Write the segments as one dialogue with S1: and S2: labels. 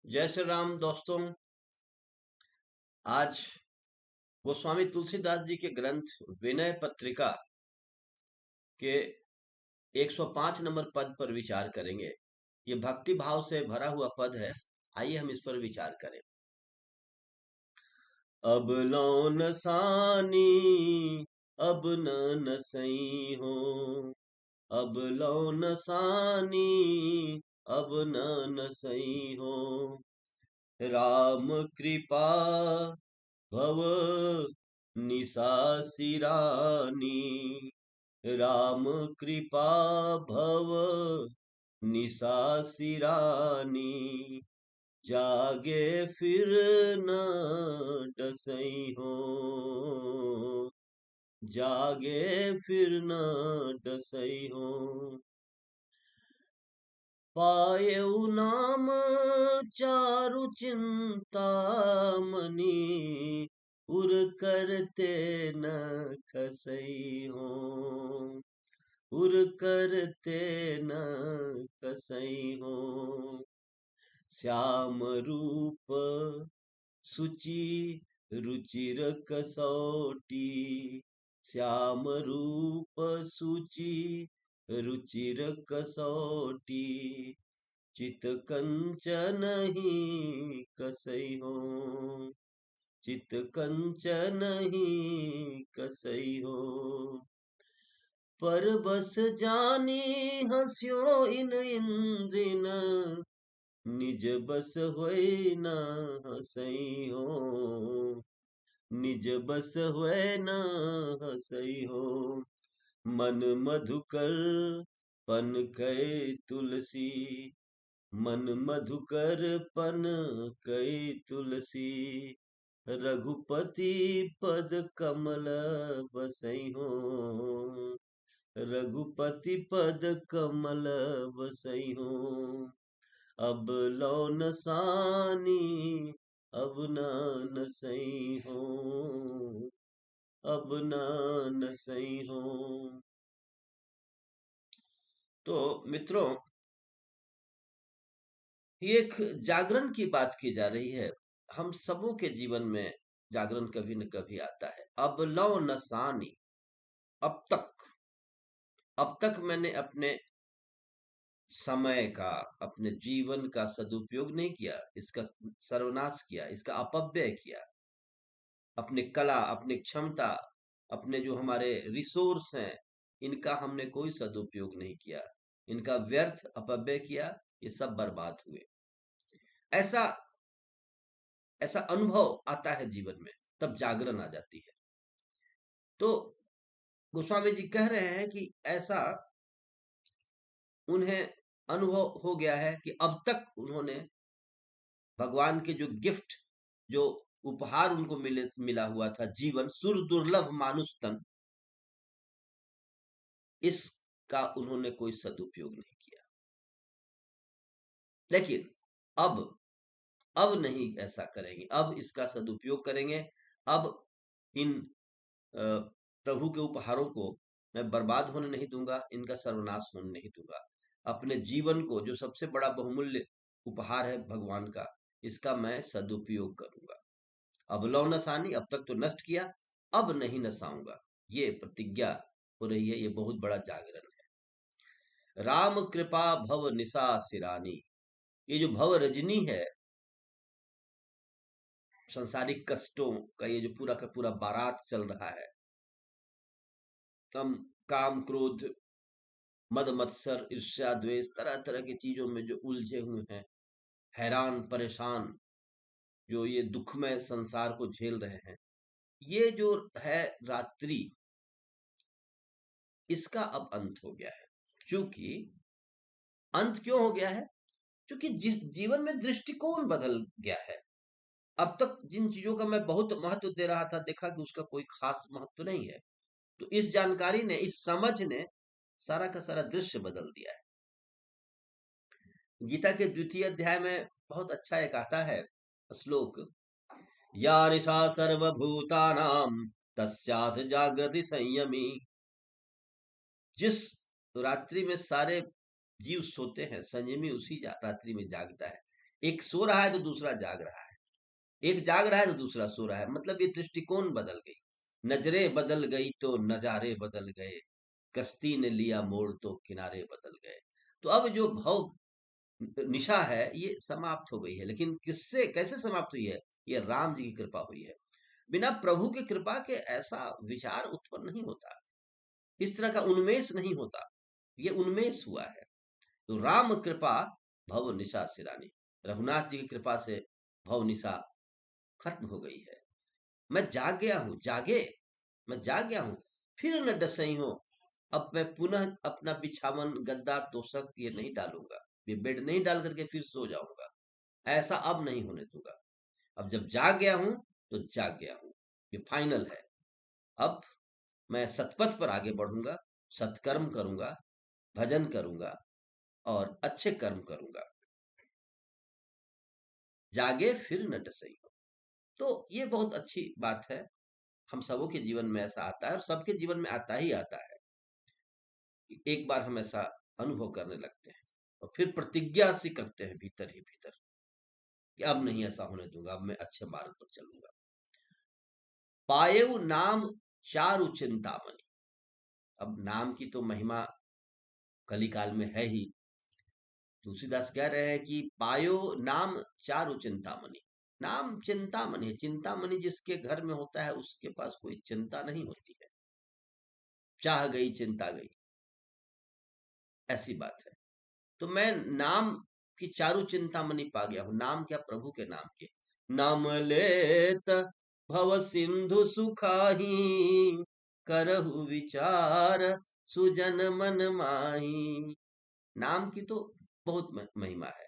S1: जय श्री राम दोस्तों। आज गोस्वामी तुलसीदास जी के ग्रंथ विनय पत्रिका के 105 नंबर पद पर विचार करेंगे। ये भक्ति भाव से भरा हुआ पद है। आइए हम इस पर विचार करें। अब लौन सानी अब न नसई हो, अब लौन सानी अब न नसई हो, राम कृपा भव निसासिरानी, राम कृपा भव निसासिरानी, जागे फिर न डसई हो, जागे फिर न डसई हो, पायऊ नाम चारु चिंतामणि, उर करते न खसई हो, उर करते न कसई हो, श्याम रूप सुचि रुचिर कसौटी, श्याम रूप सुचि रुचिर कसौटी, चित कंचन ही कसई हो, चित कंचन ही कसई हो, पर बस जानी हस्यो इन इंद्रिन, निज बस होय न हसई हो, निज बस होय न हसई हो, मन मधुकर पन कै तुलसी, मन मधुकर पन कै तुलसी, रघुपति पद कमल बसई हो, रघुपति पद कमल बसई हो, अब लौन सानी अब न नसई हो, अब न नसई हो। तो मित्रों, ये एक जागरण की बात की जा रही है। हम सबों के जीवन में जागरण कभी न कभी आता है। अब लौ न सानी, अब तक, अब तक मैंने अपने समय का, अपने जीवन का सदुपयोग नहीं किया, इसका सर्वनाश किया, इसका अपव्यय किया। अपनी कला, अपनी क्षमता, अपने जो हमारे रिसोर्स हैं, इनका हमने कोई सदुपयोग नहीं किया, इनका व्यर्थ अपव्यय किया, ये सब बर्बाद हुए। ऐसा ऐसा अनुभव आता है जीवन में, तब जागरण आ जाती है। तो गोस्वामी जी कह रहे हैं कि ऐसा उन्हें अनुभव हो गया है कि अब तक उन्होंने भगवान के जो गिफ्ट, जो उपहार उनको मिला हुआ था, जीवन सुर दुर्लभ मानुष तन, इसका उन्होंने कोई सदुपयोग नहीं किया। लेकिन अब नहीं ऐसा करेंगे, अब इसका सदुपयोग करेंगे। अब इन प्रभु के उपहारों को मैं बर्बाद होने नहीं दूंगा, इनका सर्वनाश होने नहीं दूंगा। अपने जीवन को, जो सबसे बड़ा बहुमूल्य उपहार है भगवान का, इसका मैं सदुपयोग करूंगा। अब लौ नसानी, अब तक तो नष्ट किया, अब नहीं नसाऊंगा, ये प्रतिज्ञा हो रही है। ये बहुत बड़ा जागरण है। राम कृपा भव निशा सिरानी, ये जो भव रजनी है, संसारिक कष्टों का ये जो पूरा का पूरा बारात चल रहा है, हम काम क्रोध मद मत्सर ईर्ष्या द्वेष तरह तरह की चीजों में जो उलझे हुए हैं, हैरान परेशान, जो ये दुखमय संसार को झेल रहे हैं, ये जो है रात्रि, इसका अब अंत हो गया है। क्योंकि अंत क्यों हो गया है? क्योंकि जिस जीवन में दृष्टिकोण बदल गया है। अब तक जिन चीजों का मैं बहुत महत्व दे रहा था, देखा कि उसका कोई खास महत्व नहीं है। तो इस जानकारी ने, इस समझ ने सारा का सारा दृश्य बदल दिया है। गीता के द्वितीय अध्याय में बहुत अच्छा एक आता है श्लोक, या निशा सर्वभूतानां तस्याथ जागृति संयमी, जिस रात्रि में सारे जीव सोते हैं, संयमी उसी रात्रि में जागता है। एक सो रहा है तो दूसरा जाग रहा है, एक जाग रहा है तो दूसरा सो रहा है, मतलब ये दृष्टिकोण बदल गई, नजरें बदल गई तो नजारे बदल गए, कश्ती ने लिया मोड़ तो किनारे बदल गए। तो अब जो भव निशा है ये समाप्त हो गई है, लेकिन किससे कैसे समाप्त हुई है? ये राम जी की कृपा हुई है। बिना प्रभु की कृपा के ऐसा विचार उत्पन्न नहीं होता, इस तरह का उन्मेष नहीं होता, ये उन्मेष हुआ है। तो राम कृपा भव निशा सिरानी, रघुनाथ जी की कृपा से भव निशा खत्म हो गई है। मैं जाग गया हूँ, जागे, मैं जाग गया हूँ, फिर न डसई हो। अब मैं पुनः अपना बिछावन गद्दा तोशक ये नहीं डालूंगा, ये बेड नहीं डाल करके फिर सो जाऊंगा, ऐसा अब नहीं होने दूंगा। अब जब जाग गया हूं तो जाग गया हूं, ये फाइनल है। अब मैं सतपथ पर आगे बढ़ूंगा, सत्कर्म करूंगा, भजन करूंगा और अच्छे कर्म करूंगा, जागे फिर न डसई हो। तो ये बहुत अच्छी बात है, हम सबों के जीवन में ऐसा आता है और सबके जीवन में आता ही आता है कि एक बार हम ऐसा अनुभव करने लगते हैं और फिर प्रतिज्ञा सी करते हैं भीतर ही भीतर कि अब नहीं ऐसा होने दूंगा, अब मैं अच्छे मार्ग पर चलूंगा। पायउ नाम चारु चिंतामणि। अब नाम की तो महिमा कलिकाल में है ही। तुलसीदास कह रहे हैं कि पायो नाम चारु चिंतामणि, नाम चिंतामणि है, चिंतामणि जिसके घर में होता है उसके पास कोई चिंता नहीं होती है, चाह गई चिंता गई, ऐसी बात है। तो मैं नाम की चारु चिंतामणि पा गया हूं, नाम क्या? प्रभु के नाम के। नाम लेत भव सिंधु सुखाही, करहु विचार सुजन मन माही। नाम की तो बहुत महिमा है।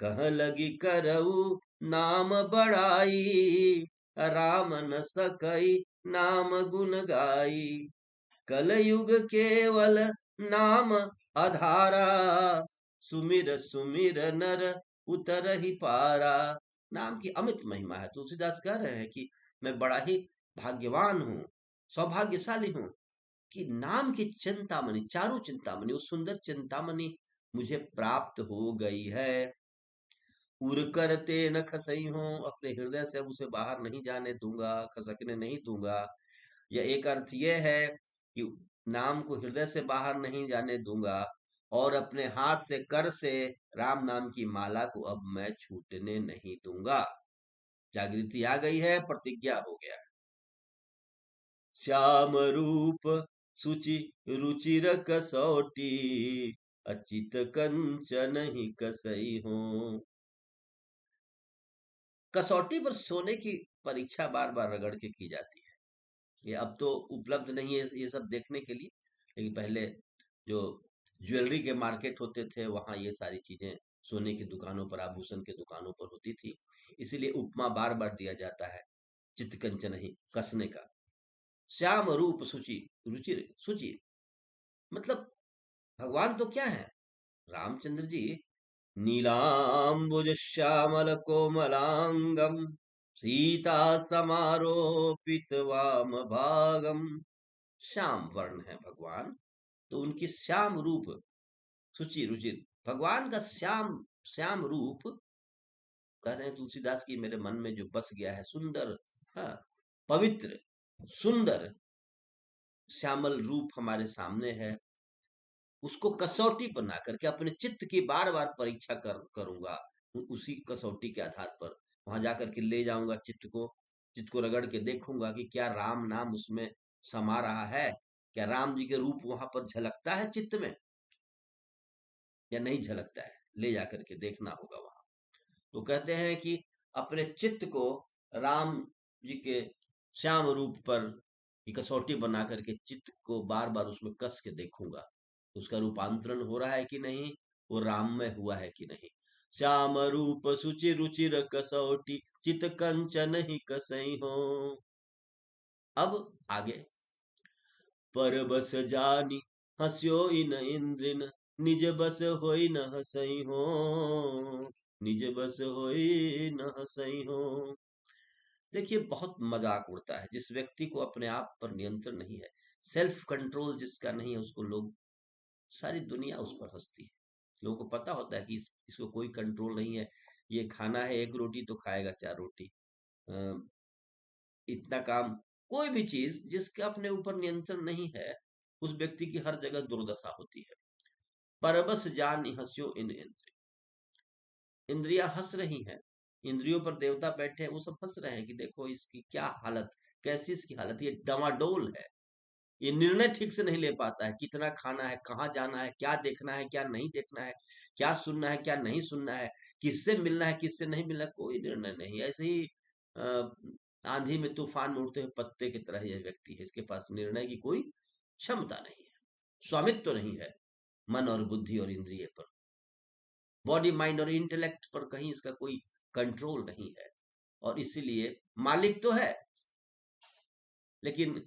S1: कह लगी करऊ नाम बढ़ाई, राम न सकई नाम गुण गाई। कलयुग केवल नाम आधारा, सुमिर सुमिर नर उतर ही पारा। नाम की अमित महिमा है। तुलसीदास कह रहे हैं कि मैं बड़ा ही भाग्यवान हूँ, सौभाग्यशाली हूँ कि नाम की चिंतामणि, चारों चिंतामणि, वो सुंदर चिंतामणि मुझे प्राप्त हो गई है। उर करते न खसई हूँ, अपने हृदय से अब उसे बाहर नहीं जाने दूंगा, खसकने नहीं दूंगा। यह एक अर्थ यह है कि नाम को हृदय से बाहर नहीं जाने दूंगा और अपने हाथ से, कर से राम नाम की माला को अब मैं छूटने नहीं दूंगा। जागृति आ गई है, प्रतिज्ञा हो गया है। श्याम रूप सुचि रुचिर कसौटी, अचित कंचन ही कसई हो। कसौटी पर सोने की परीक्षा बार बार रगड़ के की जाती है। ये अब तो उपलब्ध नहीं है ये सब देखने के लिए, लेकिन पहले जो ज्वेलरी के मार्केट होते थे वहां ये सारी चीजें सोने की दुकानों पर, आभूषण की दुकानों पर होती थी। इसीलिए उपमा बार बार दिया जाता है, चितकंचन ही कसने का। श्याम रूप सुचि, रुचि सुचि, मतलब भगवान तो क्या है? रामचंद्र जी नीलांबुज श्यामल कोमलांगम, सीता समारोपित वाम भागम। श्याम वर्ण है भगवान, तो उनकी श्याम रूप, सुचि रुचिर, भगवान का श्याम श्याम रूप कह रहे हैं तुलसीदास की मेरे मन में जो बस गया है, सुंदर, हाँ, पवित्र, सुंदर श्यामल रूप हमारे सामने है। उसको कसौटी बना करके अपने चित्त की बार बार परीक्षा करूंगा, उसी कसौटी के आधार पर वहां जाकर के ले जाऊंगा चित्त को, चित्त को रगड़ के देखूंगा कि क्या राम नाम उसमें समा रहा है, क्या राम जी के रूप वहां पर झलकता है चित्त में या नहीं झलकता है, ले जाकर के देखना होगा वहां। तो कहते हैं कि अपने चित्त को राम जी के श्याम रूप पर की कसौटी बना करके चित्त को बार बार उसमें कस के देखूंगा, उसका रूपांतरण हो रहा है कि नहीं, वो राममय हुआ है कि नहीं। श्याम रूप सुचि रुचिर कसौटी, चित कंचन ही कसई हो। अब आगे, पर बस जानी हस्यो इन इंद्रिन, निज बस होई न हसई हो, निज बस होई न हसई हो। देखिए बहुत मजाक उड़ता है जिस व्यक्ति को अपने आप पर नियंत्रण नहीं है, सेल्फ कंट्रोल जिसका नहीं है, उसको लोग, सारी दुनिया उस पर हंसती है। लोगों को पता होता है कि इसको कोई कंट्रोल नहीं है, ये खाना है, एक रोटी तो खाएगा 4 रोटी। अ, इतना काम, कोई भी चीज़ जिसका अपने ऊपर नियंत्रण नहीं है, उस व्यक्ति की हर जगह दुर्दशा होती है। परबस जानि हँस्यो इन इंद्रिय। इंद्रियाँ हँस रही हैं, इंद्रियों पर देवता बैठे हैं, वो सब हँस रहे हैं कि देखो इसकी क्या हालत, कैसी इसकी हालत, ये डमाडोल है। ये निर्णय ठीक से नहीं ले पाता है, कितना खाना है, कहाँ जाना है, क्या देखना है, क्या नहीं देखना है, क्या सुनना है, क्या नहीं सुनना है, किससे मिलना है, किससे नहीं मिलना है, कोई निर्णय नहीं। ऐसे ही अ, आंधी में तूफान में उड़ते हुए पत्ते की तरह यह व्यक्ति है, इसके पास निर्णय की कोई क्षमता नहीं है, स्वामित्व तो नहीं है मन और बुद्धि और इंद्रिय पर, बॉडी माइंड और इंटेलेक्ट पर कहीं इसका कोई कंट्रोल नहीं है। और इसीलिए मालिक तो है, लेकिन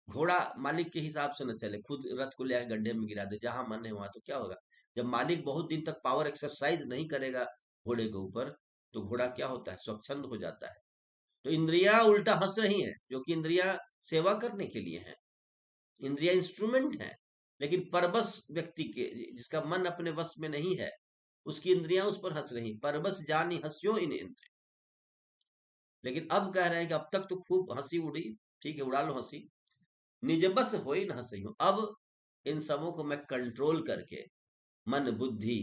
S1: घोड़ा मालिक के हिसाब से न चले, खुद रथ को ले आके गड्ढे में गिरा दे, जहां मन है वहां, तो क्या होगा? जब मालिक बहुत दिन तक पावर एक्सरसाइज नहीं करेगा घोड़े के ऊपर, तो घोड़ा क्या होता है? स्वच्छंद हो जाता है। तो इंद्रियां उल्टा हंस रही हैं, जो कि इंद्रियां सेवा करने के लिए हैं, इंद्रियां इंस्ट्रूमेंट हैं। लेकिन परबस व्यक्ति के, जिसका मन अपने वश में नहीं है, उसकी इंद्रियां उस पर हंस रही। परबस जानी हंस्यो इन इंद्रिय। लेकिन अब कह रहे हैं कि अब तक तो खूब हंसी उड़ी, ठीक है, उड़ा लो हंसी, निज बस होई न हंसई हूं। अब इन सबों को मैं कंट्रोल करके, मन बुद्धि,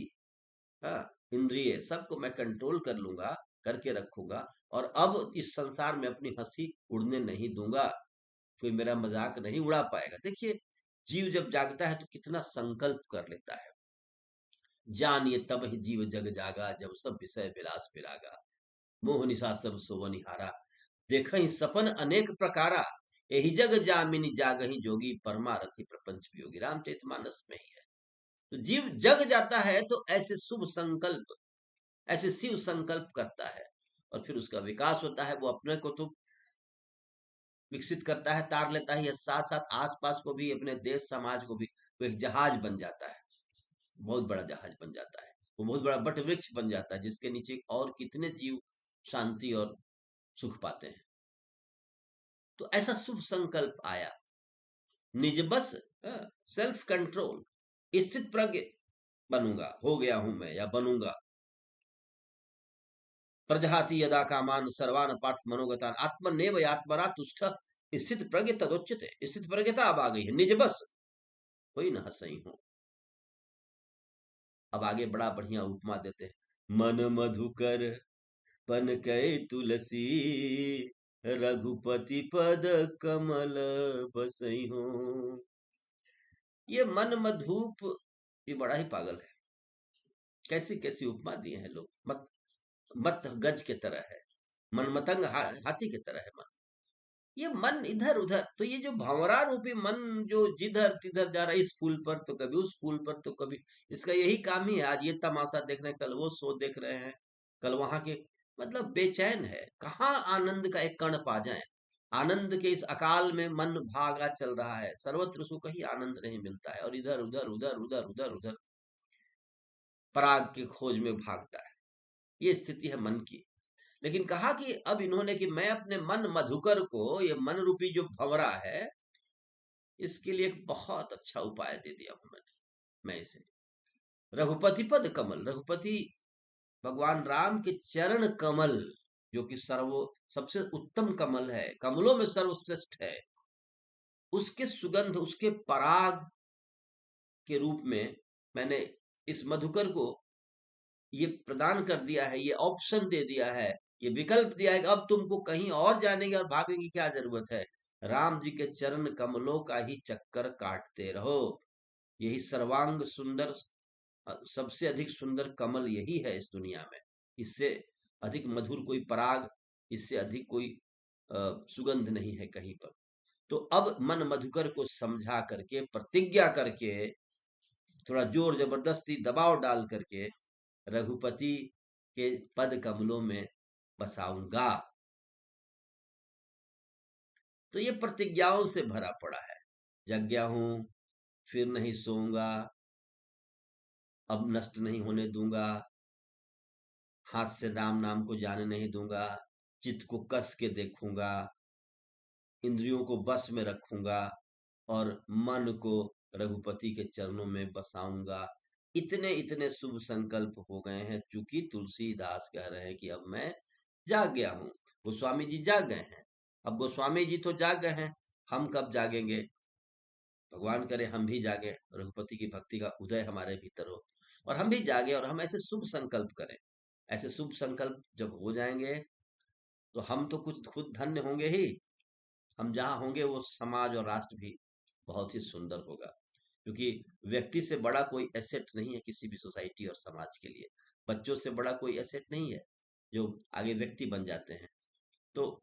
S1: हाँ, इंद्रिय सबको मैं कंट्रोल कर लूंगा, करके रखूंगा। और अब इस संसार में अपनी हंसी उड़ने नहीं दूंगा, कोई मेरा मजाक नहीं उड़ा पाएगा। देखिए, जीव जब जागता है तो कितना संकल्प कर लेता है। जानिए तब ही जीव जग जागा, जब सब विषय विलास विरागा, मोह निशा सब सोवनिहारा, देखहि सपन अनेक प्रकारा, यही जग जामिनी जागहि जोगी, परमारथी प्रपंच वियोगी। रामचरितमानस में ही है। तो जीव जग जाता है तो ऐसे शुभ संकल्प, ऐसे शिव संकल्प करता है, और फिर उसका विकास होता है। वो अपने को तो विकसित करता है, तार लेता है, या साथ साथ आसपास को भी, अपने देश समाज को भी। वो एक जहाज बन जाता है, बहुत बड़ा जहाज बन जाता है। वो बहुत बड़ा बट वृक्ष बन जाता है, जिसके नीचे और कितने जीव शांति और सुख पाते हैं। तो ऐसा शुभ संकल्प आया, निज बस, सेल्फ कंट्रोल, स्थित प्रज्ञ बनूंगा, हो गया हूं मैं या बनूंगा। प्रजहाति यदा कामान सर्वान पार्थ मनोगतान, आत्मनेव आत्मरा तुष्ट, स्थित प्रज्ञ तदोच्यते। स्थित प्रज्ञता अब आ गई है, निज बस कोई न हसई हूं। अब आगे बड़ा बढ़िया उपमा देते हैं, मन मधुकर पन कै तुलसी, रघुपति पद कमल बसई हूं। ये मन मधुप, ये बड़ा ही पागल है। कैसी कैसी उपमा दिए हैं लोग। मत मत गज के तरह है, मनमतंग हाथी की तरह है मन। ये मन इधर उधर, तो ये जो भंवरा रूपी मन जो जिधर तिधर जा रहा है, इस फूल पर तो कभी उस फूल पर तो कभी, इसका यही काम ही है। आज ये तमाशा देख रहे हैं, कल वो शो देख रहे हैं, कल वहां के, मतलब बेचैन है, कहाँ आनंद का एक कण पा जाए। आनंद के इस अकाल में मन भागा चल रहा है, सर्वत्र उसको कहीं आनंद नहीं मिलता है, और इधर उधर उधर उधर उधर उधर पराग की खोज में भागता है। ये स्थिति है मन की। लेकिन कहा कि अब इन्होंने कि मैं अपने मन मधुकर को, ये मन रूपी जो भंवरा है, इसके लिए एक बहुत अच्छा उपाय दे दिया हूं मैंने। मैं इसे रघुपति पद कमल, रघुपति भगवान राम के चरण कमल, जो कि सर्वो सबसे उत्तम कमल है, कमलों में सर्वश्रेष्ठ है, उसके सुगंध, उसके पराग के रूप में मैंने इस मधुकर को ये प्रदान कर दिया है, ये ऑप्शन दे दिया है, ये विकल्प दिया है कि अब तुमको कहीं और जाने की और भागने की क्या जरूरत है। राम जी के चरण कमलों का ही चक्कर काटते रहो। यही सर्वांग सुंदर, सबसे अधिक सुंदर कमल यही है इस दुनिया में। इससे अधिक मधुर कोई पराग, इससे अधिक कोई सुगंध नहीं है कहीं पर। तो अब मन मधुकर को समझा करके, प्रतिज्ञा करके, थोड़ा जोर जबरदस्ती दबाव डाल करके रघुपति के पद कमलों में बसाऊंगा। तो ये प्रतिज्ञाओं से भरा पड़ा है। जग गया हूं, फिर नहीं सोऊंगा, अब नष्ट नहीं होने दूंगा, हाथ से राम नाम को जाने नहीं दूंगा, चित्त को कस के देखूंगा, इंद्रियों को बस में रखूंगा, और मन को रघुपति के चरणों में बसाऊंगा। इतने इतने शुभ संकल्प हो गए हैं, चूंकि तुलसीदास कह रहे हैं कि अब मैं जाग गया हूँ। गोस्वामी जी जाग गए हैं। अब गोस्वामी जी तो जाग गए हैं, हम कब जागेंगे? भगवान करे हम भी जागे, रघुपति की भक्ति का उदय हमारे भीतर हो और हम भी जागे और हम ऐसे शुभ संकल्प करें। ऐसे शुभ संकल्प जब हो जाएंगे तो हम तो कुछ खुद धन्य होंगे ही। हम जहाँ होंगे वो समाज और राष्ट्र भी बहुत ही सुंदर होगा, क्योंकि व्यक्ति से बड़ा कोई एसेट नहीं है किसी भी सोसाइटी और समाज के लिए। बच्चों से बड़ा कोई एसेट नहीं है जो आगे व्यक्ति बन जाते हैं। तो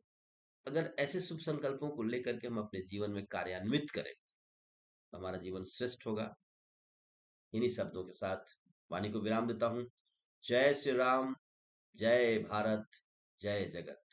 S1: अगर ऐसे शुभ संकल्पों को लेकर के हम अपने जीवन में कार्यान्वित करें तो हमारा जीवन श्रेष्ठ होगा। इन्हीं शब्दों के साथ वाणी को विराम देता हूँ। जय श्री राम, जय भारत, जय जगत।